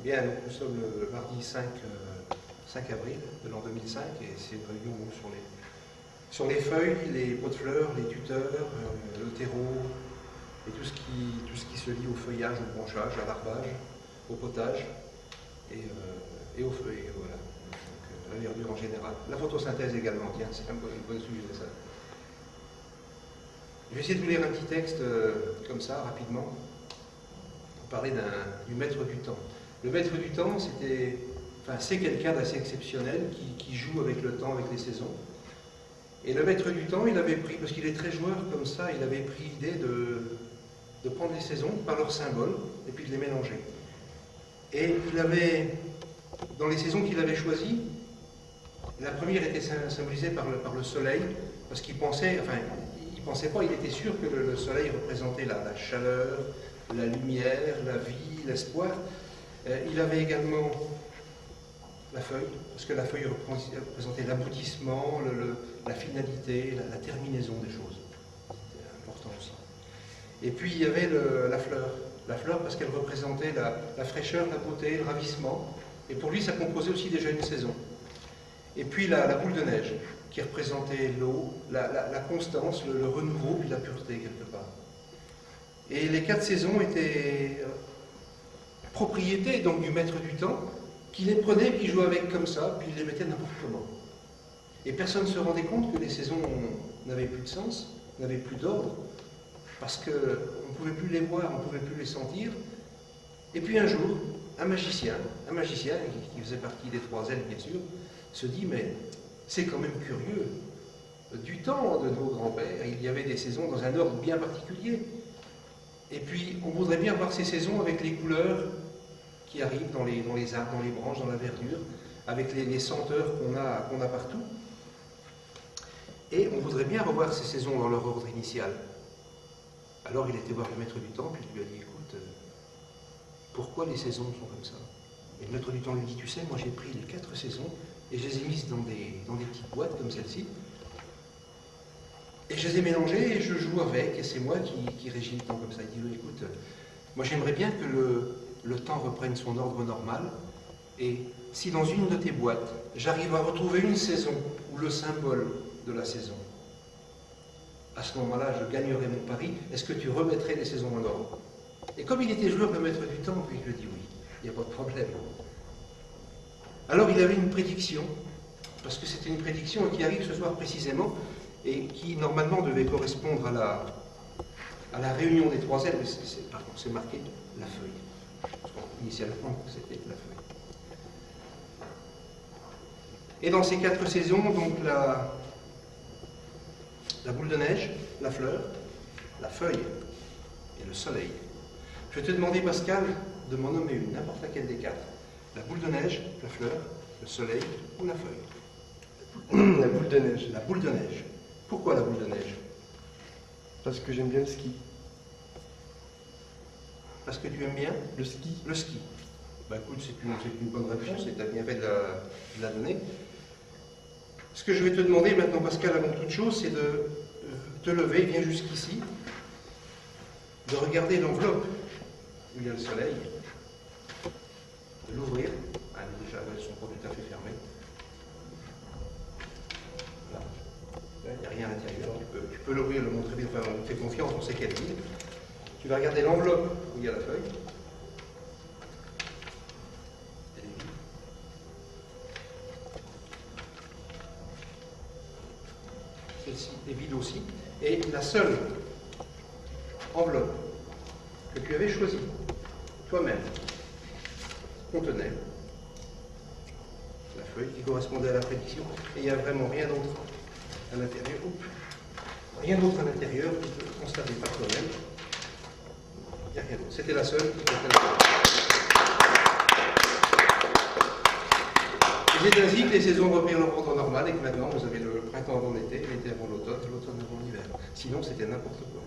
Bien, donc nous sommes le mardi 5 avril de l'an 2005 et c'est une réunion sur les feuilles, les pots de fleurs, les tuteurs, le terreau et tout ce qui se lie au feuillage, au branchage, à l'arbage, au potage et aux feuilles. Voilà. Donc, la verdure en général. La photosynthèse également, tiens, c'est un bon sujet ça. Je vais essayer de vous lire un petit texte comme ça, rapidement, pour parler du maître du temps. Le maître du temps, c'est quelqu'un d'assez exceptionnel qui joue avec le temps, avec les saisons. Et le maître du temps, il avait pris, parce qu'il est très joueur comme ça, il avait pris l'idée de prendre les saisons par leurs symboles et puis de les mélanger. Et il avait, dans les saisons qu'il avait choisies, la première était symbolisée par le soleil, parce qu'il pensait, il pensait pas, il était sûr que le soleil représentait la chaleur, la lumière, la vie, l'espoir. Il avait également la feuille, parce que la feuille représentait l'aboutissement, la finalité, la terminaison des choses. C'était important aussi. Et puis il y avait la fleur parce qu'elle représentait la fraîcheur, la beauté, le ravissement. Et pour lui, ça composait aussi déjà une saison. Et puis la boule de neige, qui représentait l'eau, la constance, le renouveau, puis la pureté quelque part. Et les 4 saisons étaient propriété donc du maître du temps, qui les prenait, puis jouait avec comme ça, puis il les mettait n'importe comment. Et personne ne se rendait compte que les saisons n'avaient plus de sens, n'avaient plus d'ordre, parce qu'on ne pouvait plus les voir, on ne pouvait plus les sentir. Et puis un jour, un magicien qui faisait partie des 3 ailes bien sûr, se dit mais c'est quand même curieux. Du temps de nos grands-pères, il y avait des saisons dans un ordre bien particulier. Et puis, on voudrait bien voir ces saisons avec les couleurs qui arrivent dans les arbres, dans les branches, dans la verdure, avec les senteurs qu'on a partout. Et on voudrait bien revoir ces saisons dans leur ordre initial. Alors il était voir le maître du temps, puis il lui a dit, écoute, pourquoi les saisons sont comme ça? Et le maître du temps lui dit, tu sais, moi j'ai pris les 4 saisons et je les ai mises dans des petites boîtes comme celle-ci. Et je les ai mélangés et je joue avec, et c'est moi qui régis le temps comme ça. Il dit, écoute, moi j'aimerais bien que le temps reprenne son ordre normal, et si dans une de tes boîtes, j'arrive à retrouver une saison, ou le symbole de la saison, à ce moment-là, je gagnerai mon pari, est-ce que tu remettrais les saisons en ordre? Et comme il était joueur, le maître du temps, puis je lui ai dit oui, il n'y a pas de problème. Alors il avait une prédiction, parce que c'était une prédiction qui arrive ce soir précisément, et qui normalement devait correspondre à la réunion des 3 ailes, mais c'est marqué la feuille. Initialement, c'était la feuille. Et dans ces 4 saisons, donc la boule de neige, la fleur, la feuille et le soleil. Je vais te demander, Pascal, de m'en nommer une, n'importe laquelle des 4. La boule de neige, la fleur, le soleil ou la feuille? La boule de neige. La boule de neige. Pourquoi la boule de neige? Parce que j'aime bien le ski. Parce que tu aimes bien le ski? Le ski. Ben écoute, c'est une bonne réponse et tu as bien fait de la donner. Ce que je vais te demander maintenant, Pascal, avant toute chose, c'est de te lever, viens jusqu'ici, de regarder l'enveloppe où il y a le soleil, de l'ouvrir. Ah, déjà, elles ne sont pas tout à fait fermées. Là. Il n'y a rien à l'intérieur. Tu peux l'ouvrir, le montrer bien, enfin, on te fait confiance, on sait qu'elle vide. Tu vas regarder l'enveloppe où il y a la feuille. Elle est vide. Celle-ci est vide aussi. Et la seule enveloppe que tu avais choisie toi-même contenait la feuille qui correspondait à la prédiction. Et il n'y a vraiment rien d'autre à l'intérieur. Rien d'autre à l'intérieur, tu peux le constater par toi-même. Il n'y a rien d'autre. C'était la seule qui contenait la feuille. C'est ainsi que les saisons reprirent leur ordre normal et que maintenant vous avez le printemps avant l'été, l'été avant l'automne, l'automne avant l'hiver. Sinon c'était n'importe quoi.